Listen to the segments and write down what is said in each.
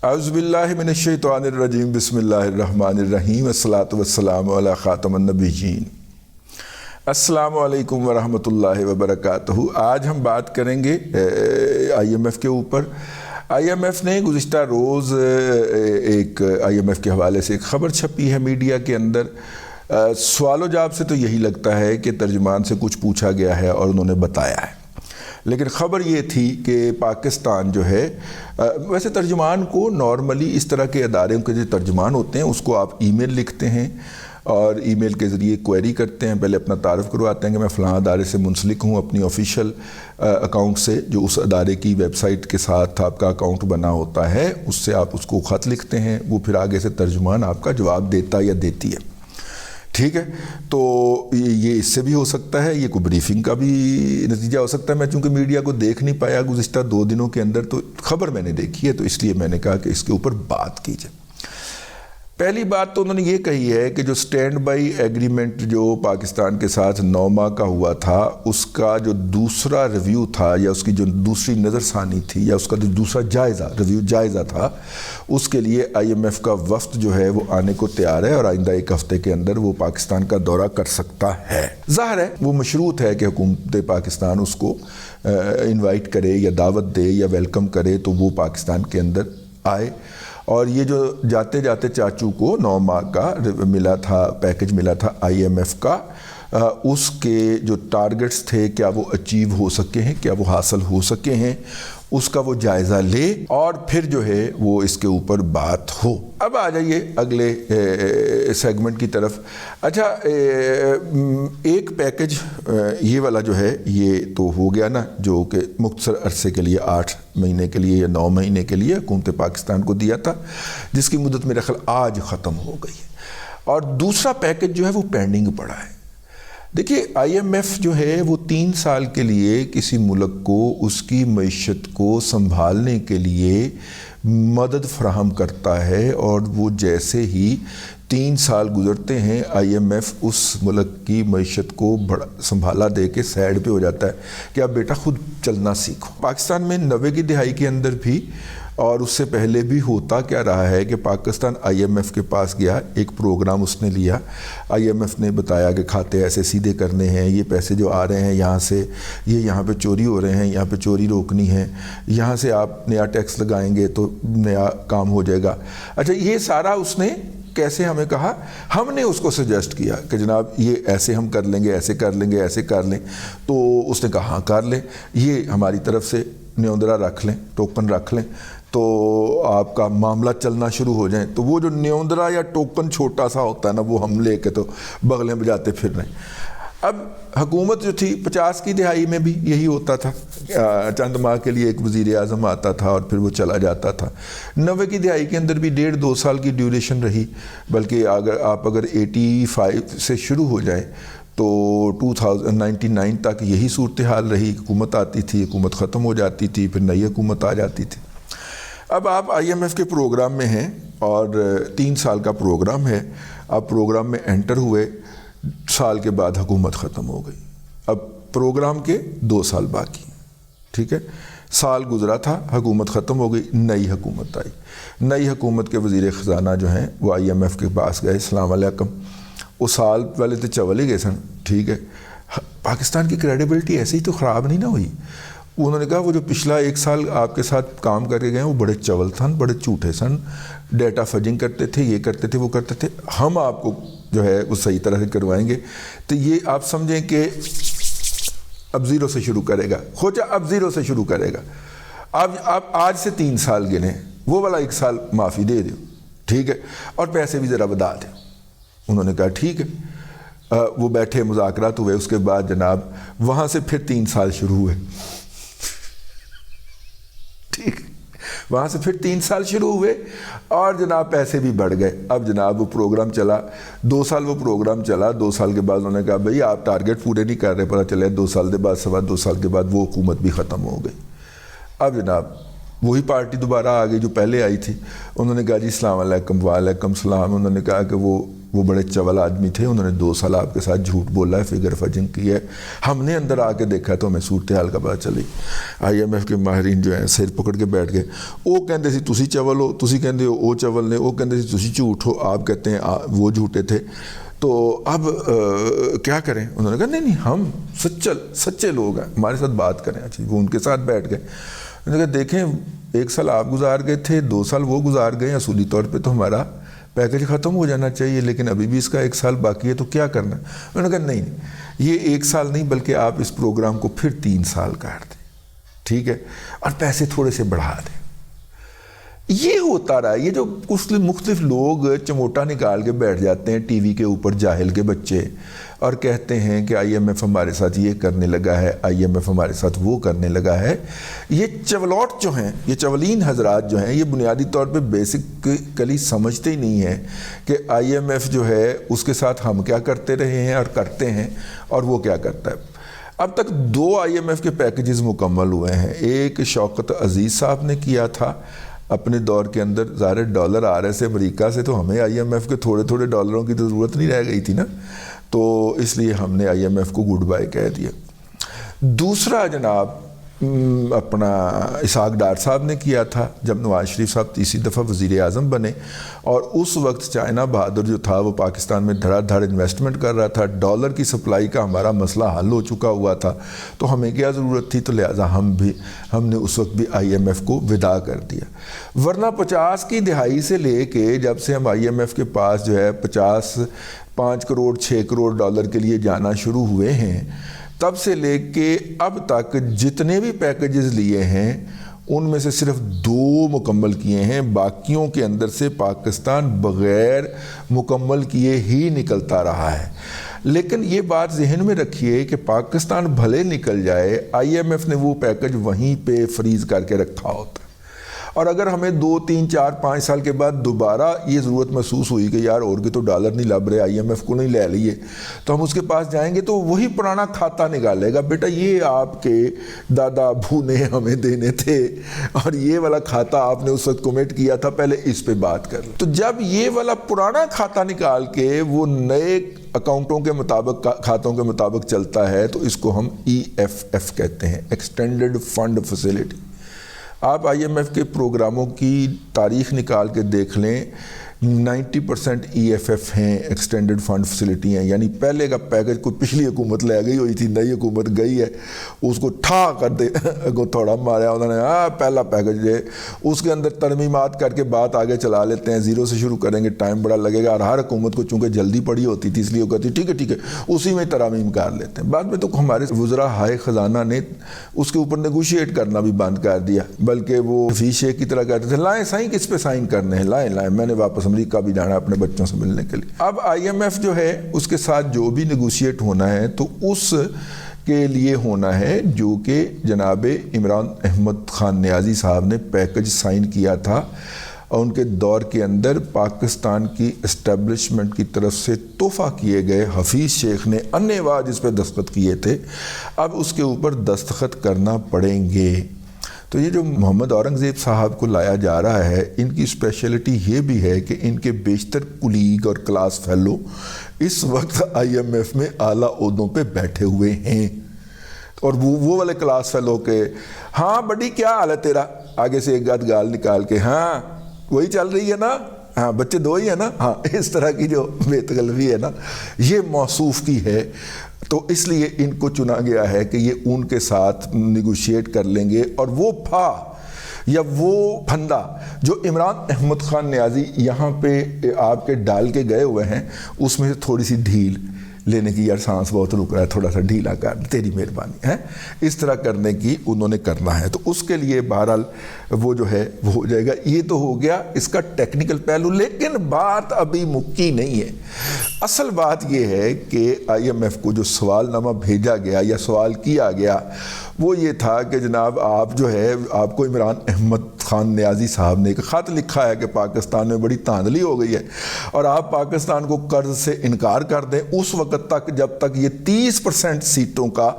اعوذ باللہ من الشیطان الرجیم بسم اللہ الرحمن الرحیم والصلاة والسلام علی خاتم النبیین۔ السلام علیکم ورحمۃ اللہ وبرکاتہ۔ آج ہم بات کریں گے آئی ایم ایف کے اوپر۔ آئی ایم ایف نے گزشتہ روز ایک آئی ایم ایف کے حوالے سے ایک خبر چھپی ہے میڈیا کے اندر۔ سوال و جواب سے تو یہی لگتا ہے کہ ترجمان سے کچھ پوچھا گیا ہے اور انہوں نے بتایا ہے، لیکن خبر یہ تھی کہ پاکستان جو ہے، ویسے ترجمان کو نارملی اس طرح کے اداروں کے جو ترجمان ہوتے ہیں اس کو آپ ای میل لکھتے ہیں اور ای میل کے ذریعے کوئری کرتے ہیں، پہلے اپنا تعارف کرواتے ہیں کہ میں فلاں ادارے سے منسلک ہوں اپنی آفیشیل اکاؤنٹ سے، جو اس ادارے کی ویب سائٹ کے ساتھ آپ کا اکاؤنٹ بنا ہوتا ہے، اس سے آپ اس کو خط لکھتے ہیں، وہ پھر آگے سے ترجمان آپ کا جواب دیتا یا دیتی ہے، ٹھیک ہے۔ تو یہ اس سے بھی ہو سکتا ہے، یہ کوئی بریفنگ کا بھی نتیجہ ہو سکتا ہے۔ میں چونکہ میڈیا کو دیکھ نہیں پایا گزشتہ 2 دنوں کے اندر، تو خبر میں نے دیکھی ہے، تو اس لیے میں نے کہا کہ اس کے اوپر بات کی جائے۔ پہلی بات تو انہوں نے یہ کہی ہے کہ جو سٹینڈ بائی ایگریمنٹ جو پاکستان کے ساتھ 9 ماہ کا ہوا تھا، اس کا جو دوسرا ریویو تھا یا اس کی جو دوسری نظر ثانی تھی یا اس کا جو دوسرا جائزہ تھا، اس کے لیے آئی ایم ایف کا وفد جو ہے وہ آنے کو تیار ہے اور آئندہ 1 ہفتے کے اندر وہ پاکستان کا دورہ کر سکتا ہے۔ ظاہر ہے وہ مشروط ہے کہ حکومت پاکستان اس کو انوائٹ کرے یا دعوت دے یا ویلکم کرے تو وہ پاکستان کے اندر آئے۔ اور یہ جو جاتے جاتے چاچو کو 9 ماہ کا ملا تھا، پیکج ملا تھا آئی ایم ایف کا، اس کے جو ٹارگٹس تھے کیا وہ اچیو ہو سکے ہیں، کیا وہ حاصل ہو سکے ہیں، اس کا وہ جائزہ لے اور پھر جو ہے وہ اس کے اوپر بات ہو۔ اب آ جائیے اگلے سیگمنٹ کی طرف۔ اچھا، ایک پیکج یہ والا جو ہے یہ تو ہو گیا نا، جو کہ مختصر عرصے کے لیے 8 مہینے کے لیے یا 9 مہینے کے لیے حکومت پاکستان کو دیا تھا، جس کی مدت میرا خیال آج ختم ہو گئی ہے، اور دوسرا پیکج جو ہے وہ پینڈنگ پڑا ہے۔ دیکھیے، آئی ایم ایف جو ہے وہ 3 سال کے لیے کسی ملک کو اس کی معیشت کو سنبھالنے کے لیے مدد فراہم کرتا ہے، اور وہ جیسے ہی 3 سال گزرتے ہیں آئی ایم ایف اس ملک کی معیشت کو سنبھالا دے کے سائڈ پہ ہو جاتا ہے کہ اب بیٹا خود چلنا سیکھو۔ پاکستان میں 90 کی دہائی کے اندر بھی اور اس سے پہلے بھی ہوتا کیا رہا ہے کہ پاکستان آئی ایم ایف کے پاس گیا، ایک پروگرام اس نے لیا، آئی ایم ایف نے بتایا کہ کھاتے ایسے سیدھے کرنے ہیں، یہ پیسے جو آ رہے ہیں یہاں سے، یہ یہاں پہ چوری ہو رہے ہیں، یہاں پہ چوری روکنی ہے، یہاں سے آپ نیا ٹیکس لگائیں گے تو نیا کام ہو جائے گا۔ اچھا، یہ سارا اس نے کیسے ہمیں کہا، ہم نے اس کو سجیسٹ کیا کہ جناب یہ ایسے ہم کر لیں گے، ایسے کر لیں گے، ایسے کر لیں، تو اس نے کہا ہاں کر لیں، یہ ہماری طرف سے نیوندرا رکھ لیں، ٹوکن رکھ لیں تو آپ کا معاملہ چلنا شروع ہو جائیں۔ تو وہ جو نیوندرا یا ٹوکن چھوٹا سا ہوتا ہے نا، وہ ہم لے کے تو بغلیں بجاتے پھر رہے ہیں۔ اب حکومت جو تھی 50 کی دہائی میں بھی یہی ہوتا تھا، چند ماہ کے لیے ایک وزیر اعظم آتا تھا اور پھر وہ چلا جاتا تھا۔ 90 کی دہائی کے اندر بھی 1.5-2 سال کی ڈیوریشن رہی، بلکہ اگر 85 سے شروع ہو جائیں تو 2099 تک یہی صورتحال رہی، حکومت آتی تھی، حکومت ختم ہو جاتی تھی، پھر نئی حکومت آ جاتی تھی۔ اب آپ آئی ایم ایف کے پروگرام میں ہیں اور 3 سال کا پروگرام ہے، آپ پروگرام میں انٹر ہوئے، سال کے بعد حکومت ختم ہو گئی، اب پروگرام کے 2 سال باقی، ٹھیک ہے، سال گزرا تھا، حکومت ختم ہو گئی، نئی حکومت آئی، نئی حکومت کے وزیر خزانہ جو ہیں وہ آئی ایم ایف کے پاس گئے، السلام علیکم، وہ سال والے تو چول ہی گئے سن، ٹھیک ہے، پاکستان کی کریڈیبلٹی ایسے ہی تو خراب نہیں نہ ہوئی۔ انہوں نے کہا وہ جو پچھلا 1 سال آپ کے ساتھ کام کر کے گئے وہ بڑے چول سن، بڑے جھوٹے سن، ڈیٹا فجنگ کرتے تھے، یہ کرتے تھے، وہ کرتے تھے، ہم آپ کو جو ہے وہ صحیح طرح سے کروائیں گے۔ تو یہ آپ سمجھیں کہ اب 0 سے شروع کرے گا، خوجہ اب 0 سے شروع کرے گا، اب آج سے 3 سال گنے، وہ والا 1 سال معافی دے دو، ٹھیک ہے، اور پیسے بھی ذرا بتا دیں۔ انہوں نے کہا ٹھیک ہے، وہ بیٹھے، مذاکرات ہوئے، اس کے بعد جناب وہاں سے پھر 3 سال شروع ہوئے، ٹھیک، وہاں سے پھر 3 سال شروع ہوئے اور جناب پیسے بھی بڑھ گئے۔ اب جناب وہ پروگرام چلا، 2 سال وہ پروگرام چلا، 2 سال کے بعد انہوں نے کہا بھئی آپ ٹارگٹ پورے نہیں کر رہے، پتہ چلے 2 سال کے بعد 2.25 سال کے بعد وہ حکومت بھی ختم ہو گئی۔ اب جناب وہی پارٹی دوبارہ آ گئی جو پہلے آئی تھی، انہوں نے کہا جی السلام علیکم، وعلیکم السلام، انہوں نے کہا کہ وہ وہ بڑے چول آدمی تھے, انہوں نے 2 سال آپ کے ساتھ جھوٹ بولا ہے, فگر فجنگ کی ہے. ہم نے اندر آ کے دیکھا تو ہمیں صورتحال کا پتہ چلی. IMF کے ماہرین جو ہیں سر پکڑ کے بیٹھ گئے. وہ کہتے سی تسی چول ہو, تسی کہتے ہو وہ چول نے, وہ کہتے سی تسی جھوٹ ہو, آپ کہتے ہیں وہ جھوٹے تھے. تو اب کیا کریں؟ انہوں نے کہا نہیں ہم سچے لوگ ہیں, ہمارے ساتھ بات کریں. اچھا وہ ان کے ساتھ بیٹھ گئے. انہوں نے کہا دیکھیں 1 سال آپ گزار گئے تھے, 2 سال وہ گزار گئے, اصولی طور پہ تو ہمارا پیکج ختم ہو جانا چاہیے, لیکن ابھی بھی اس کا 1 سال باقی ہے, تو کیا کرنا؟ انہوں نے کہا نہیں یہ 1 سال نہیں بلکہ آپ اس پروگرام کو پھر 3 سال کر دیں, ٹھیک ہے, اور پیسے تھوڑے سے بڑھا دیں. یہ ہوتا رہا. یہ جو کچھ مختلف لوگ چموٹا نکال کے بیٹھ جاتے ہیں ٹی وی کے اوپر, جاہل کے بچے, اور کہتے ہیں کہ IMF ہمارے ساتھ یہ کرنے لگا ہے, IMF ہمارے ساتھ وہ کرنے لگا ہے. یہ چولوٹ جو ہیں, یہ چولین حضرات جو ہیں, یہ بنیادی طور پہ بیسکلی سمجھتے ہی نہیں ہیں کہ IMF جو ہے اس کے ساتھ ہم کیا کرتے رہے ہیں اور کرتے ہیں, اور وہ کیا کرتا ہے. اب تک 2 IMF کے پیکیجز مکمل ہوئے ہیں. ایک شوکت عزیز صاحب نے کیا تھا اپنے دور کے اندر. ظاہر ڈالر آ رہے سے امریکہ سے, تو ہمیں IMF کے تھوڑے ڈالروں کی تو ضرورت نہیں رہ گئی تھی نا, تو اس لیے ہم نے IMF کو گڈ بائی کہہ دیا. دوسرا جناب اپنا اسحاق ڈار صاحب نے کیا تھا جب نواز شریف صاحب تیسری دفعہ وزیر اعظم بنے, اور اس وقت چائنا بہادر جو تھا وہ پاکستان میں دھڑا دھڑ انویسٹمنٹ کر رہا تھا. ڈالر کی سپلائی کا ہمارا مسئلہ حل ہو چکا ہوا تھا, تو ہمیں کیا ضرورت تھی, تو لہٰذا ہم نے اس وقت بھی IMF کو وداع کر دیا. ورنہ 50 کی دہائی سے لے کے جب سے ہم IMF کے پاس جو ہے 5 کروڑ 6 کروڑ ڈالر کے لیے جانا شروع ہوئے ہیں, تب سے لے کے اب تک جتنے بھی پیکیجز لیے ہیں ان میں سے صرف 2 مکمل کیے ہیں. باقیوں کے اندر سے پاکستان بغیر مکمل کیے ہی نکلتا رہا ہے. لیکن یہ بات ذہن میں رکھیے کہ پاکستان بھلے نکل جائے, IMF نے وہ پیکج وہیں پہ فریز کر کے رکھا ہوتا ہے. اور اگر ہمیں 2 3 4 5 سال کے بعد دوبارہ یہ ضرورت محسوس ہوئی کہ یار اور کے تو ڈالر نہیں لب رہے, IMF کو نہیں لے لیے, تو ہم اس کے پاس جائیں گے تو وہی پرانا کھاتا نکالے گا, بیٹا یہ آپ کے دادا ابو نے ہمیں دینے تھے اور یہ والا کھاتا آپ نے اس وقت کمٹ کیا تھا, پہلے اس پہ بات کر لیں. تو جب یہ والا پرانا کھاتا نکال کے وہ نئے اکاؤنٹوں کے مطابق, کھاتوں کے مطابق چلتا ہے, تو اس کو ہم EFF کہتے ہیں, ایکسٹینڈڈ فنڈ فیسلٹی. آپ IMF کے پروگراموں کی تاریخ نکال کے دیکھ لیں, 90% EFF ہیں, ایکسٹینڈڈ فنڈ فیسلٹی ہیں. یعنی پہلے کا پیکج کوئی پچھلی حکومت لے گئی ہوئی تھی, نئی حکومت گئی ہے, اس کو ٹھا کر دے کو تھوڑا مارا انہوں نے, پہلا پیکج ہے, اس کے اندر ترمیمات کر کے بات آگے چلا لیتے ہیں. 0 سے شروع کریں گے, ٹائم بڑا لگے گا, اور ہر حکومت کو چونکہ جلدی پڑی ہوتی تھی اس لیے وہ کہتی ٹھیک ہے اسی میں ترامیم کر لیتے ہیں. بعد میں تو ہمارے وزراء ہائے خزانہ نے اس کے اوپر نیگوشیٹ کرنا بھی بند کر دیا, بلکہ وہ حفیظ شیخ کی طرح کہتے تھے لائیں سائیں کس پہ سائن کرنے ہیں, لائیں میں نے واپس امریکہ بھی جانا اپنے بچوں سے ملنے کے لیے. اب IMF جو ہے اس کے ساتھ جو بھی نیگوشیٹ ہونا ہے تو اس کے لیے ہونا ہے جو کہ جناب عمران احمد خان نیازی صاحب نے پیکج سائن کیا تھا, اور ان کے دور کے اندر پاکستان کی اسٹیبلشمنٹ کی طرف سے تحفہ کیے گئے. حفیظ شیخ نے انے واہ جس پہ دستخط کیے تھے, اب اس کے اوپر دستخط کرنا پڑیں گے. تو یہ جو محمد اورنگزیب صاحب کو لایا جا رہا ہے, ان کی اسپیشلٹی یہ بھی ہے کہ ان کے بیشتر کولیگ اور کلاس فیلو اس وقت IMF میں اعلیٰ عہدوں پہ بیٹھے ہوئے ہیں, اور وہ والے کلاس فیلو کے ہاں بڑی کیا حال ہے تیرا, آگے سے ایک گاد گال نکال کے ہاں وہی چل رہی ہے نا, ہاں بچے 2 ہی ہیں نا, ہاں اس طرح کی جو بے تکلفی ہے نا, یہ موصوف کی ہے. تو اس لیے ان کو چنا گیا ہے کہ یہ ان کے ساتھ نیگوشیٹ کر لیں گے, اور وہ یا وہ پھندا جو عمران احمد خان نیازی یہاں پہ آپ کے ڈال کے گئے ہوئے ہیں, اس میں سے تھوڑی سی ڈھیل لینے کی, یار سانس بہت رک رہا ہے, تھوڑا سا ڈھیلا کر, تیری مہربانی ہے, اس طرح کرنے کی انہوں نے کرنا ہے. تو اس کے لیے بہرحال وہ جو ہے وہ ہو جائے گا. یہ تو ہو گیا اس کا ٹیکنیکل پہلو, لیکن بات ابھی مکی نہیں ہے. اصل بات یہ ہے کہ IMF کو جو سوال نامہ بھیجا گیا یا سوال کیا گیا وہ یہ تھا کہ جناب آپ جو ہے آپ کو عمران احمد خان نیازی صاحب نے ایک خط لکھا ہے کہ پاکستان میں بڑی تاندلی ہو گئی ہے اور آپ پاکستان کو قرض سے انکار کر دیں اس وقت تک جب تک یہ 30% سیٹوں کا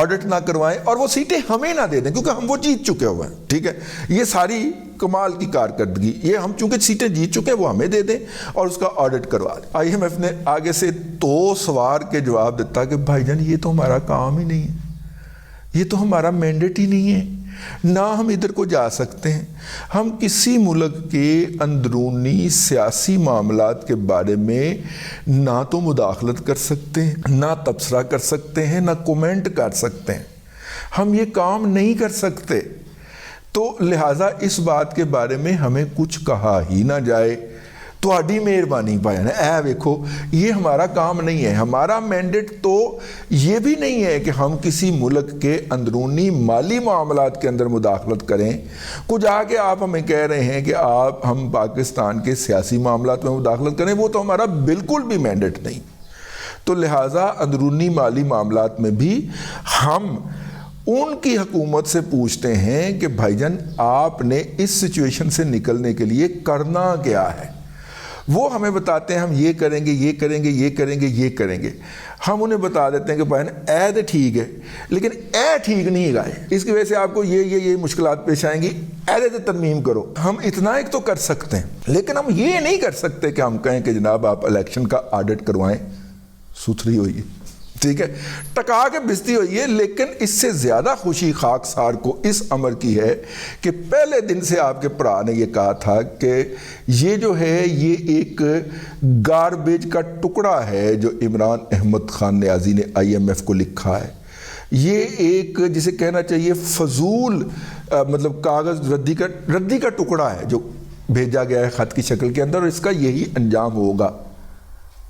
آڈٹ نہ کروائیں اور وہ سیٹیں ہمیں نہ دے دیں کیونکہ ہم وہ جیت چکے ہوئے ہیں. ٹھیک ہے, یہ ساری کمال کی کارکردگی, یہ ہم چونکہ سیٹیں جیت چکے ہیں وہ ہمیں دے دیں اور اس کا آڈٹ کروا دیں. آئی ایم ایف نے آگے سے تو سوار کے جواب دیتا کہ بھائی جان یہ تو ہمارا کام ہی نہیں ہے, یہ تو ہمارا مینڈیٹ ہی نہیں ہے, نہ ہم ادھر کو جا سکتے ہیں. ہم کسی ملک کے اندرونی سیاسی معاملات کے بارے میں نہ تو مداخلت کر سکتے ہیں, نہ تبصرہ کر سکتے ہیں, نہ کومنٹ کر سکتے ہیں. ہم یہ کام نہیں کر سکتے, تو لہٰذا اس بات کے بارے میں ہمیں کچھ کہا ہی نہ جائے. تہاڈی مہربانی بھائی نے اے ویکھو یہ ہمارا کام نہیں ہے. ہمارا مینڈیٹ تو یہ بھی نہیں ہے کہ ہم کسی ملک کے اندرونی مالی معاملات کے اندر مداخلت کریں. کچھ آگے آپ ہمیں کہہ رہے ہیں کہ ہم پاکستان کے سیاسی معاملات میں مداخلت کریں, وہ تو ہمارا بالکل بھی مینڈیٹ نہیں. تو لہٰذا اندرونی مالی معاملات میں بھی ہم ان کی حکومت سے پوچھتے ہیں کہ بھائی جان آپ نے اس سچویشن سے نکلنے کے لیے کرنا کیا ہے. وہ ہمیں بتاتے ہیں ہم یہ کریں گے, یہ کریں گے, یہ کریں گے, یہ کریں گے. ہم انہیں بتا دیتے ہیں کہ بھائی اے تو ٹھیک ہے لیکن اے ٹھیک نہیں گائے, اس کی وجہ سے آپ کو یہ مشکلات پیش آئیں گی, اے سے ترمیم کرو. ہم اتنا ایک تو کر سکتے ہیں لیکن ہم یہ نہیں کر سکتے کہ ہم کہیں کہ جناب آپ الیکشن کا آڈٹ کروائیں, ستھری ہوئی, ٹھیک ہے, ٹکا کے بستی ہوئی ہے. لیکن اس سے زیادہ خوشی خاکسار کو اس امر کی ہے کہ پہلے دن سے آپ کے بھرا نے یہ کہا تھا کہ یہ جو ہے یہ ایک گاربیج کا ٹکڑا ہے جو عمران احمد خان نیازی نے آئی ایم ایف کو لکھا ہے. یہ ایک جسے کہنا چاہیے فضول مطلب کاغذ ردی کا ٹکڑا ہے جو بھیجا گیا ہے خط کی شکل کے اندر, اور اس کا یہی انجام ہوگا.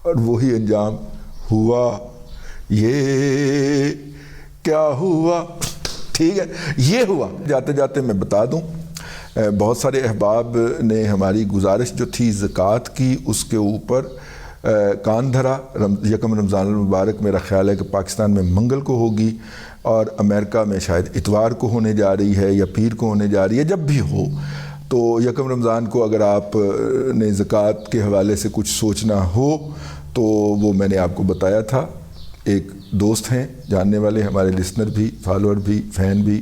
اور وہی انجام ہوا. یہ کیا ہوا, ٹھیک ہے, یہ ہوا. جاتے جاتے میں بتا دوں بہت سارے احباب نے ہماری گزارش جو تھی زکوٰۃ کی اس کے اوپر کان دھرا. یکم رمضان المبارک میرا خیال ہے کہ پاکستان میں منگل کو ہوگی اور امریکہ میں شاید اتوار کو ہونے جا رہی ہے یا پیر کو ہونے جا رہی ہے. جب بھی ہو تو یکم رمضان کو اگر آپ نے زکوٰۃ کے حوالے سے کچھ سوچنا ہو تو وہ میں نے آپ کو بتایا تھا. ایک دوست ہیں جاننے والے, ہمارے لسنر بھی, فالوور بھی, فین بھی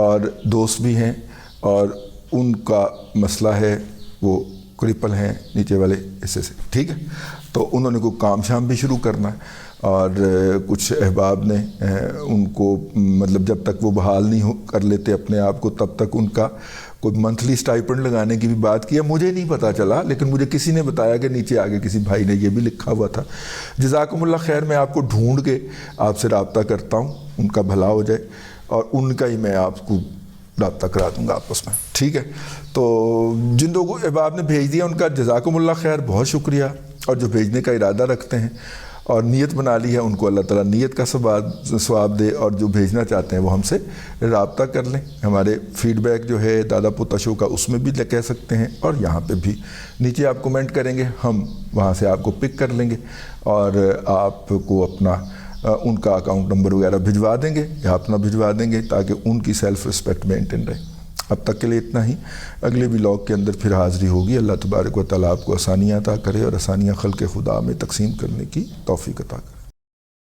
اور دوست بھی ہیں, اور ان کا مسئلہ ہے وہ کرپل ہیں نیچے والے حصے سے, ٹھیک ہے. تو انہوں نے کوئی کام شام بھی شروع کرنا ہے اور کچھ احباب نے ان کو مطلب جب تک وہ بحال نہیں کر لیتے اپنے آپ کو تب تک ان کا کوئی منتھلی سٹائپنڈ لگانے کی بھی بات کیا. مجھے نہیں پتا چلا لیکن مجھے کسی نے بتایا کہ نیچے آگے کسی بھائی نے یہ بھی لکھا ہوا تھا. جزاکم اللہ خیر, میں آپ کو ڈھونڈ کے آپ سے رابطہ کرتا ہوں, ان کا بھلا ہو جائے اور ان کا ہی میں آپ کو رابطہ کرا دوں گا آپس میں, ٹھیک ہے. تو جن لوگوں کو احباب نے بھیج دیا ان کا جزاکم اللہ خیر, بہت شکریہ. اور جو بھیجنے کا ارادہ رکھتے ہیں اور نیت بنا لی ہے ان کو اللہ تعالیٰ نیت کا ثواب دے, اور جو بھیجنا چاہتے ہیں وہ ہم سے رابطہ کر لیں. ہمارے فیڈ بیک جو ہے دادا پوتا شو کا اس میں بھی کہہ سکتے ہیں, اور یہاں پہ بھی نیچے آپ کمنٹ کریں گے, ہم وہاں سے آپ کو پک کر لیں گے اور آپ کو اپنا ان کا اکاؤنٹ نمبر وغیرہ بھجوا دیں گے یا اپنا بھجوا دیں گے تاکہ ان کی سیلف رسپیکٹ مینٹین رہے. اب تک کے لیے اتنا ہی. اگلے ولاگ کے اندر پھر حاضری ہوگی. اللہ تبارک و تعالیٰ آپ کو آسانیاں عطا کرے اور آسانیاں خلق خدا میں تقسیم کرنے کی توفیق عطا کرے.